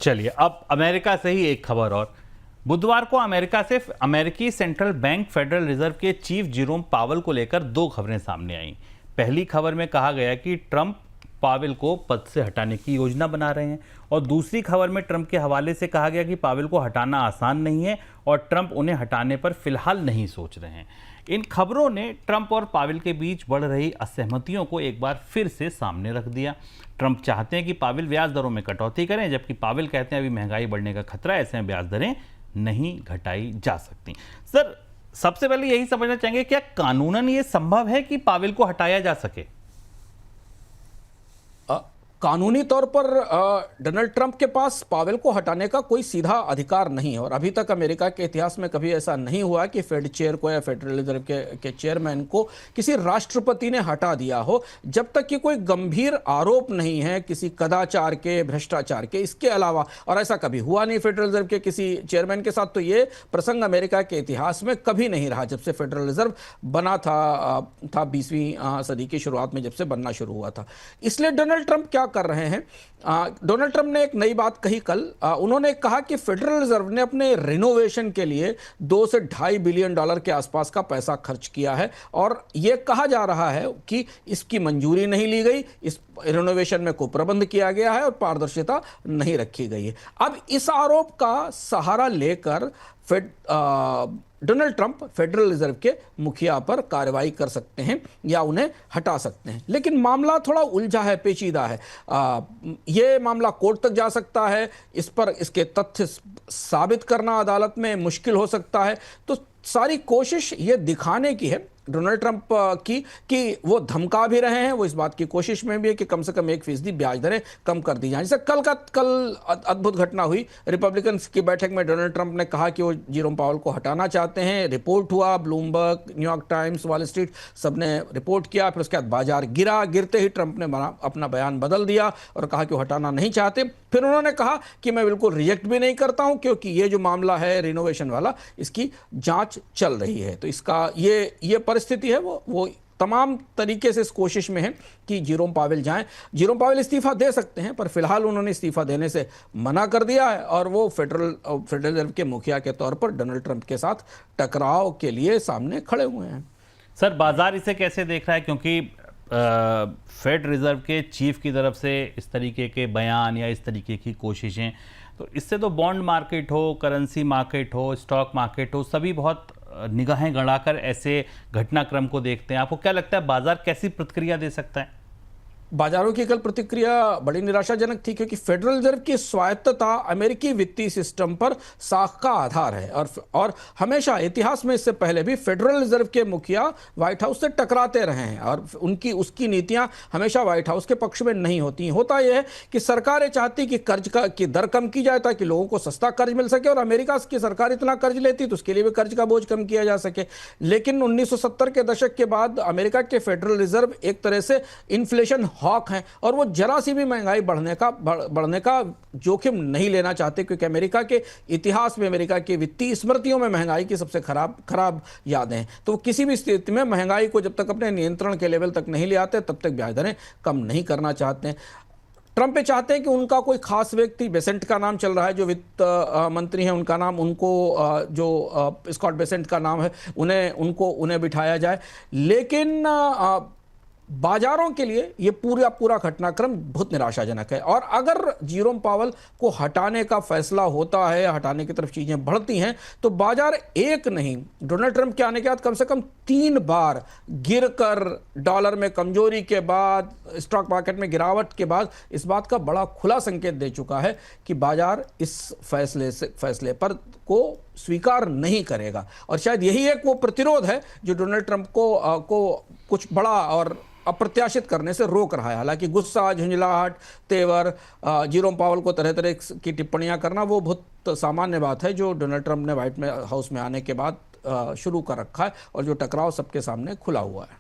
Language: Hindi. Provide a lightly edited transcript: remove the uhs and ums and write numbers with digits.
चलिए अब अमेरिका से ही एक खबर और। बुधवार को अमेरिका से अमेरिकी सेंट्रल बैंक फेडरल रिजर्व के चीफ जेरोम पावेल को लेकर दो खबरें सामने आईं। पहली खबर में कहा गया कि ट्रंप पावेल को पद से हटाने की योजना बना रहे हैं और दूसरी खबर में ट्रंप के हवाले से कहा गया कि पावेल को हटाना आसान नहीं है और ट्रंप उन्हें हटाने पर फिलहाल नहीं सोच रहे हैं। इन खबरों ने ट्रंप और पावेल के बीच बढ़ रही असहमतियों को एक बार फिर से सामने रख दिया। ट्रंप चाहते हैं कि पावेल ब्याज दरों में कटौती करें, जबकि पावेल कहते हैं अभी महंगाई बढ़ने का खतरा है, ऐसे में ब्याज दरें नहीं घटाई जा सकती। सर, सबसे पहले यही समझना चाहेंगे, क्या कानूनन ये संभव है कि पावेल को हटाया जा सके? कानूनी तौर पर डोनाल्ड ट्रंप के पास पावेल को हटाने का कोई सीधा अधिकार नहीं है और अभी तक अमेरिका के इतिहास में कभी ऐसा नहीं हुआ कि फेड चेयर को या फेडरल रिजर्व के चेयरमैन को किसी राष्ट्रपति ने हटा दिया हो, जब तक कि कोई गंभीर आरोप नहीं है किसी कदाचार के, भ्रष्टाचार के। इसके अलावा और ऐसा कभी हुआ नहीं फेडरल रिजर्व के किसी चेयरमैन के साथ। तो ये प्रसंग अमेरिका के इतिहास में कभी नहीं रहा जब से फेडरल रिजर्व बना था 20वीं सदी की शुरुआत में, जब से बनना शुरू हुआ था। इसलिए डोनाल्ड ट्रंप क्या कर रहे हैं, डोनाल्ड ट्रंप ने एक नई बात कही कल। उन्होंने कहा कि फेडरल रिजर्व ने अपने रिनोवेशन के लिए 2 से ढाई बिलियन डॉलर के आसपास का पैसा खर्च किया है और यह कहा जा रहा है कि इसकी मंजूरी नहीं ली गई, इस रिनोवेशन में कुप्रबंध किया गया है और पारदर्शिता नहीं रखी गई है। अब इस आरोप का सहारा लेकर डोनाल्ड ट्रंप फेडरल रिजर्व के मुखिया पर कार्रवाई कर सकते हैं या उन्हें हटा सकते हैं, लेकिन मामला थोड़ा उलझा है, पेचीदा है। यह मामला कोर्ट तक जा सकता है, इस पर इसके तथ्य साबित करना अदालत में मुश्किल हो सकता है। तो सारी कोशिश ये दिखाने की है डोनाल्ड ट्रंप की कि वो धमका भी रहे हैं, वो इस बात की कोशिश में भी है कि कम से कम 1% ब्याज दरें कम कर दी जाएं। जैसे कल अद्भुत घटना हुई, रिपब्लिकन की बैठक में डोनाल्ड ट्रंप ने कहा कि वो जेरोम पावेल को हटाना चाहते हैं। रिपोर्ट हुआ, Bloomberg, New York times, wall street सबने रिपोर्ट किया। फिर उसके बाद बाजार गिरा, गिरते ही ट्रंप ने अपना बयान बदल दिया और कहा कि वो हटाना नहीं चाहते। फिर उन्होंने कहा कि मैं बिल्कुल रिजेक्ट भी नहीं करता हूं क्योंकि ये जो मामला है रिनोवेशन वाला, इसकी जांच चल रही है। तो इसका ये परिस्थिति है, वो तमाम तरीके से इस कोशिश में है कि जेरोम पावेल जाएं। जेरोम पावेल इस्तीफा दे सकते हैं, पर फिलहाल उन्होंने इस्तीफा देने से मना कर दिया है और वो फेडरल रिजर्व के मुखिया के तौर पर डोनाल्ड ट्रंप के साथ टकराव के लिए सामने खड़े हुए हैं। सर, बाजार इसे कैसे देख रहा है, क्योंकि फेड रिजर्व के चीफ की तरफ से इस तरीके के बयान या इस तरीके की कोशिशें, तो इससे तो बॉन्ड मार्केट हो, करेंसी मार्केट हो, स्टॉक मार्केट हो, सभी बहुत निगाहें गड़ाकर ऐसे घटनाक्रम को देखते हैं। आपको क्या लगता है बाजार कैसी प्रतिक्रिया दे सकता है? बाजारों की कल प्रतिक्रिया बड़ी निराशाजनक थी क्योंकि फेडरल रिजर्व की स्वायत्तता अमेरिकी वित्तीय सिस्टम पर साख का आधार है और हमेशा इतिहास में इससे पहले भी फेडरल रिजर्व के मुखिया व्हाइट हाउस से टकराते रहे हैं और उसकी नीतियां हमेशा व्हाइट हाउस के पक्ष में नहीं होती। होता यह है कि सरकारें चाहती कि कर्ज की दर कम की जाए ताकि लोगों को सस्ता कर्ज मिल सके और अमेरिका की सरकार इतना कर्ज लेती तो उसके लिए भी कर्ज का बोझ कम किया जा सके। लेकिन 1970 के दशक के बाद अमेरिका के फेडरल रिजर्व एक तरह से इन्फ्लेशन हॉक हैं और वो जरा सी भी महंगाई बढ़ने का जोखिम नहीं लेना चाहते क्योंकि अमेरिका के इतिहास में, अमेरिका की वित्तीय स्मृतियों में महंगाई की सबसे खराब यादें हैं। तो वो किसी भी स्थिति में महंगाई को जब तक अपने नियंत्रण के लेवल तक नहीं ले आते तब तक ब्याज दरें कम नहीं करना चाहते हैं। ट्रंप ये चाहते हैं कि उनका कोई खास व्यक्ति, बेसेंट का नाम चल रहा है जो वित्त मंत्री हैं, उनका नाम जो स्कॉट बेसेंट का नाम है, उन्हें बिठाया जाए। लेकिन बाजारों के लिए ये पूरा घटनाक्रम बहुत निराशाजनक है और अगर जेरोम पावेल को हटाने का फैसला होता है, हटाने की तरफ चीजें बढ़ती हैं, तो बाजार एक नहीं, डोनाल्ड ट्रंप के आने के बाद कम से कम 3 बार गिरकर, डॉलर में कमजोरी के बाद, स्टॉक मार्केट में गिरावट के बाद इस बात का बड़ा खुला संकेत दे चुका है कि बाजार इस फैसले पर को स्वीकार नहीं करेगा और शायद यही एक वो प्रतिरोध है जो डोनाल्ड ट्रंप को कुछ बड़ा और अप्रत्याशित करने से रोक रहा है। हालांकि गुस्सा, झुंझलाहट, तेवर, जेरोम पावेल को तरह तरह की टिप्पणियां करना वो बहुत सामान्य बात है जो डोनाल्ड ट्रंप ने व्हाइट हाउस में आने के बाद शुरू कर रखा है और जो टकराव सबके सामने खुला हुआ है।